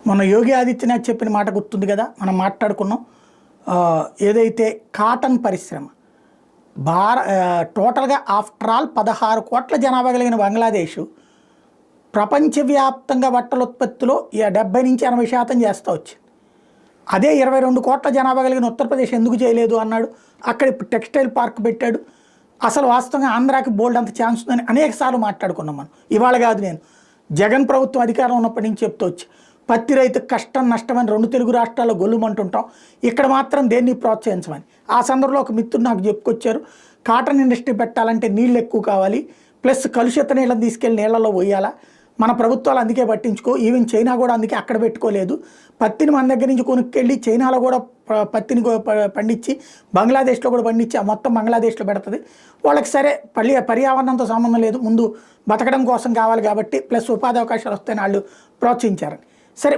మొన్న యోగి ఆదిత్యనాథ్ చెప్పిన మాట గుర్తుంది కదా, మనం మాట్లాడుకున్నాం. ఏదైతే కాటన్ పరిశ్రమ టోటల్గా ఆఫ్టర్ ఆల్ 16 కోట్ల జనాభా కలిగిన బంగ్లాదేశ్ ప్రపంచవ్యాప్తంగా బట్టల ఉత్పత్తిలో 70 నుంచి 80% చేస్తూ వచ్చింది. అదే 22 కోట్ల జనాభా కలిగిన ఉత్తరప్రదేశ్ ఎందుకు చేయలేదు అన్నాడు. అక్కడ ఇప్పుడు టెక్స్టైల్ పార్క్ పెట్టాడు. అసలు వాస్తవంగా ఆంధ్రాకి బోల్డ్ అంత ఛాన్స్ ఉందని అనేకసార్లు మాట్లాడుకున్నాం మనం. ఇవాళ కాదు, నేను జగన్ ప్రభుత్వం అధికారం ఉన్నప్పటి నుంచి చెప్తూ వచ్చి పత్తి రైతుకు కష్టం నష్టమని 2 తెలుగు రాష్ట్రాల్లో గొల్లుమంటుంటాం. ఇక్కడ మాత్రం దేన్ని ప్రోత్సహించమని. ఆ సందర్భంలో ఒక మిత్రుడు నాకు చెప్పుకొచ్చారు, కాటన్ ఇండస్ట్రీ పెట్టాలంటే నీళ్ళు ఎక్కువ కావాలి, ప్లస్ కలుషిత నీళ్ళని తీసుకెళ్ళి నీళ్ళలో పోయాలా. మన ప్రభుత్వాలు అందుకే పట్టించుకో, ఈవెన్ చైనా కూడా అందుకే అక్కడ పెట్టుకోలేదు. పత్తిని మన దగ్గర నుంచి కొనుక్కెళ్ళి చైనాలో కూడా పత్తిని పండించి బంగ్లాదేశ్లో కూడా పండించి ఆ మొత్తం బంగ్లాదేశ్లో పెడుతుంది. వాళ్ళకి సరే పర్యావరణంతో సంబంధం లేదు, ముందు బతకడం కోసం కావాలి కాబట్టి ప్లస్ ఉపాధి అవకాశాలు వస్తాయని వాళ్ళు ప్రోత్సహించారని. సరే.